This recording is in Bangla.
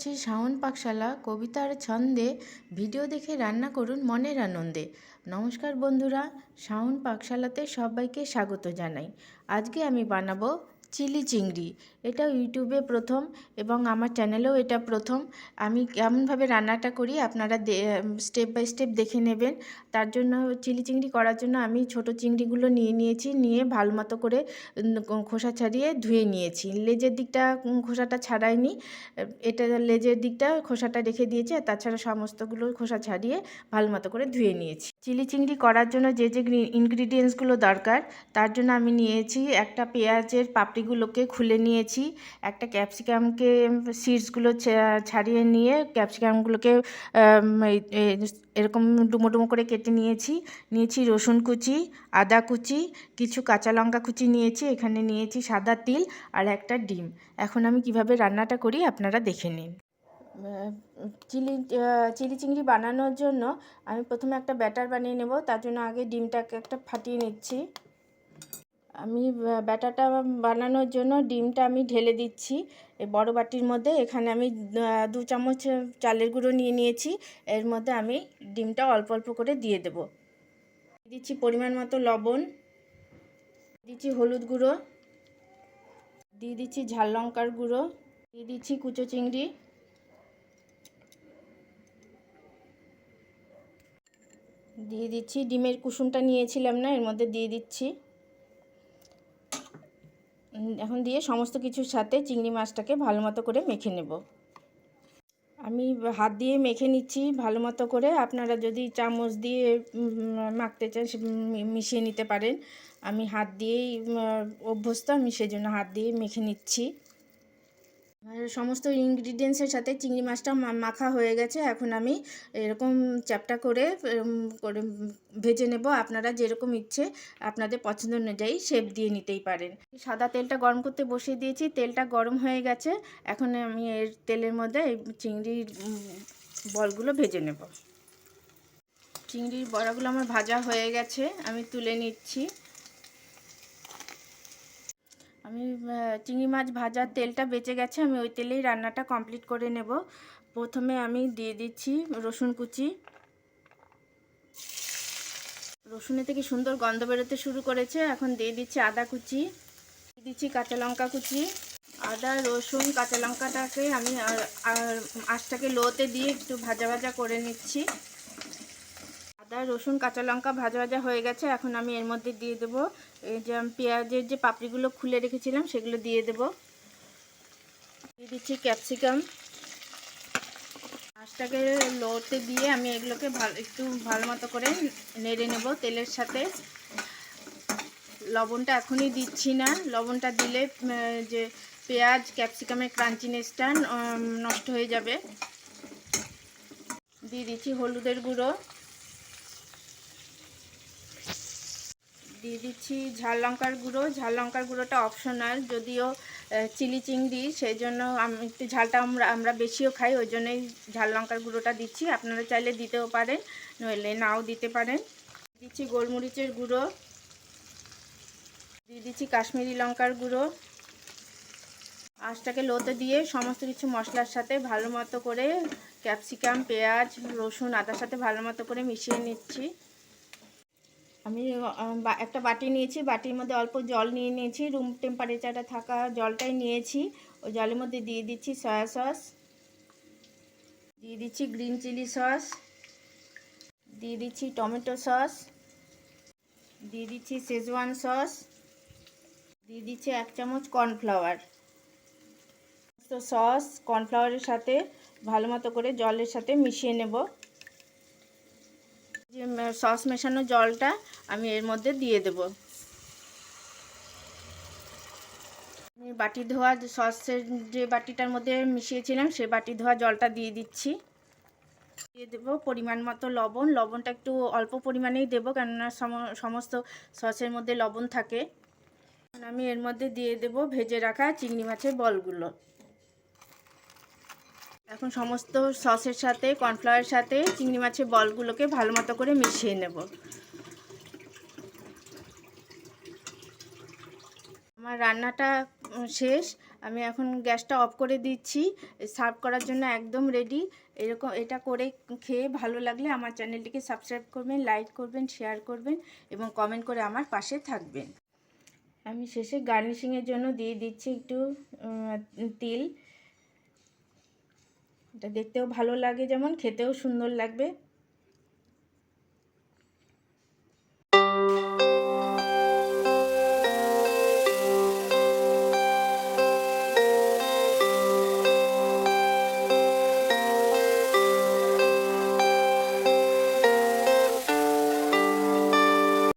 আসছি শাওন পাকশালা কবিতার ছন্দে। ভিডিও দেখে রান্না করুন মনের আনন্দে। নমস্কার বন্ধুরা, শাওন পাকশালাতে সবাইকে স্বাগত জানাই। আজকে আমি বানাবো চিলি চিংড়ি। এটা ইউটিউবে প্রথম এবং আমার চ্যানেলেও এটা প্রথম। আমি কেমনভাবে রান্নাটা করি আপনারা স্টেপ বাই স্টেপ দেখে নেবেন। তার জন্য চিলি চিংড়ি করার জন্য আমি ছোট চিংড়িগুলো নিয়েছি, নিয়ে ভালো মতো করে খোসা ছাড়িয়ে ধুয়ে নিয়েছি। লেজের দিকটা খোসাটা ছাড়াইনি, এটা লেজের দিকটা খোসাটা রেখে দিয়েছি, আর তাছাড়া সমস্তগুলো খোসা ছাড়িয়ে ভালো মতো করে ধুয়ে নিয়েছি। চিলি চিংড়ি করার জন্য যে যে ইনগ্রিডিয়েন্টসগুলো দরকার, তার জন্য আমি নিয়েছি একটা পেঁয়াজের পাপড়িগুলোকে খুলে নিয়েছি, একটা ক্যাপসিকামকে সিডসগুলো ছাড়িয়ে নিয়ে ক্যাপসিকামগুলোকে এরকম ডুমো ডুমো করে কেটে নিয়েছি রসুন কুচি, আদা কুচি, কিছু কাঁচা লঙ্কা কুচি নিয়েছি, এখানে নিয়েছি সাদা তিল আর একটা ডিম। এখন আমি কিভাবে রান্নাটা করি আপনারা দেখে নিন। চিলি চিংড়ি বানানোর জন্য আমি প্রথমে একটা ব্যাটার বানিয়ে নেব। তার জন্য আগে ডিমটাকে একটা ফাটিয়ে নিচ্ছি। আমি ব্যাটারটা বানানোর জন্য ডিমটা আমি ঢেলে দিচ্ছি এই বড় বাটির মধ্যে। এখানে আমি 2 চামচ চালের গুঁড়ো নিয়েছি। এর মধ্যে আমি ডিমটা অল্প অল্প করে দিয়ে দেব। দিচ্ছি পরিমাণ মতো লবণ, দিচ্ছি হলুদ গুঁড়ো, দিয়ে দিচ্ছি ঝাল লঙ্কার গুঁড়ো, দিয়ে দিচ্ছি কুচো চিংড়ি, দিয়ে দিচ্ছি ডিমের কুসুমটা নিয়েছিলাম না, এর মধ্যে দিয়ে দিচ্ছি। এখন দিয়ে সমস্ত কিছুর সাথে চিংড়ি মাছটাকে ভালো মতো করে মেখে নেব। আমি হাত দিয়ে মেখে নিচ্ছি ভালো মতো করে। আপনারা যদি চামচ দিয়ে মাখতে চান মিশিয়ে নিতে পারেন। আমি হাত দিয়েই অভ্যস্ত, আমি সেজন্য হাত দিয়ে মেখে নিচ্ছি। সমস্ত ইনগ্রিডিয়েন্টসের সাথে চিংড়ি মাছটা মাখা হয়ে গেছে। এখন আমি এরকম চ্যাপটা করে ভেজে নেব। আপনারা যেরকম ইচ্ছে আপনাদের পছন্দ অনুযায়ী শেপ দিয়ে নিতেই পারেন। সাদা তেলটা গরম করতে বসিয়ে দিয়েছি, তেলটা গরম হয়ে গেছে। এখন আমি এর তেলের মধ্যে এই চিংড়ির বলগুলো ভেজে নেব। চিংড়ির বড়াগুলো আমার ভাজা হয়ে গেছে, আমি তুলে নিচ্ছি। আমি চিংড়ি মাছ ভাজার তেলটা বেঁচে গেছে, আমি ওই তেলেই রান্নাটা কমপ্লিট করে নেব। প্রথমে আমি দিয়ে দিচ্ছি রসুন কুচি। রসুনের থেকে সুন্দর গন্ধ বেরোতে শুরু করেছে। এখন দিয়ে দিচ্ছি আদা কুচি, দিয়ে দিচ্ছি কাঁচা লঙ্কা কুচি। আদা রসুন কাঁচা লঙ্কাটাকে আমি আঁচটাকে লোতে দিয়ে একটু ভাজা ভাজা করে নিচ্ছি। আদা রসুন কাঁচা লঙ্কা ভাজা ভাজা হয়ে গেছে। এখন আমি এর মধ্যে দিয়ে দেবো এই যে পেঁয়াজের যে পাপড়িগুলো খুলে রেখেছিলাম সেগুলো দিয়ে দেবো। দিয়ে দিচ্ছি ক্যাপসিকাম। মাছটাকে লোতে দিয়ে আমি এগুলোকে একটু ভালো মতো করে নেড়ে নেব তেলের সাথে। লবণটা এখনই দিচ্ছি না, লবণটা দিলে যে পেঁয়াজ ক্যাপসিকামের ক্রাঞ্চিনেসটা নষ্ট হয়ে যাবে। দিয়ে দিচ্ছি হলুদের গুঁড়ো, দিয়ে দিচ্ছি ঝাল লঙ্কার গুঁড়ো। ঝাল লঙ্কার গুঁড়োটা অপশনাল, যদিও চিলি চিংড়ি সেই জন্য আমি একটু ঝালটা আমরা বেশিও খাই, ওই জন্যই ঝাল লঙ্কার গুঁড়োটা দিচ্ছি। আপনারা চাইলে দিতেও পারেন, নইলে নাও দিতে পারেন। দিচ্ছি গোলমরিচের গুঁড়ো, দিয়ে দিচ্ছি কাশ্মীরি লঙ্কার গুঁড়ো। আঁচটাকে লোতে দিয়ে সমস্ত কিছু মশলার সাথে ভালো মতো করে ক্যাপসিকাম পেঁয়াজ রসুন আদার সাথে ভালো মতো করে মিশিয়ে নিচ্ছি। আমি একটা বাটি নিয়েছি, বাটির মধ্যে অল্প জল নিয়েছি, রুম টেম্পারেচারে থাকা জলটাই নিয়েছি। ওই জলের মধ্যে দিয়ে দিচ্ছি সয়া সস, দিয়ে দিচ্ছি গ্রিন চিলি সস, দিয়ে দিচ্ছি টমেটো সস, দিয়ে দিচ্ছি শেজওয়ান সস, দিয়ে দিচ্ছি 1 চামচ কর্নফ্লাওয়ার। সস কর্নফ্লাওয়ারের সাথে ভালো মতো করে জলের সাথে মিশিয়ে নেব। যে সস মেশানো জলটা আমি এর মধ্যে দিয়ে দেব। আমি বাটি ধোয়া সসের যে বাটিটার মধ্যে মিশিয়েছিলাম সে বাটি ধোয়া জলটা দিয়ে দিচ্ছি। দিয়ে দেবো পরিমাণ মতো লবণ। লবণটা একটু অল্প পরিমাণেই দেবো, কেননা সমস্ত সসের মধ্যে লবণ থাকে। আমি এর মধ্যে দিয়ে দেবো ভেজে রাখা চিংড়ি মাছের বলগুলো। এখন সমস্ত সসের সাথে কর্নফ্লাওয়ারের সাথে চিংড়ি মাছের বলগুলোকে ভালো মতো করে মিশিয়ে নেব। আমার রান্নাটা শেষ। আমি এখন গ্যাসটা অফ করে দিচ্ছি। সার্ভ করার জন্য একদম রেডি। এরকম এটা করে খেয়ে ভালো লাগলে আমার চ্যানেলটিকে সাবস্ক্রাইব করবেন, লাইক করবেন, শেয়ার করবেন এবং কমেন্ট করে আমার পাশে থাকবেন। আমি শেষে গার্নিশিংয়ের জন্য দিয়ে দিচ্ছি একটু তিল। এটা দেখতেও ভালো লাগে, যেমন খেতেও সুন্দর লাগবে।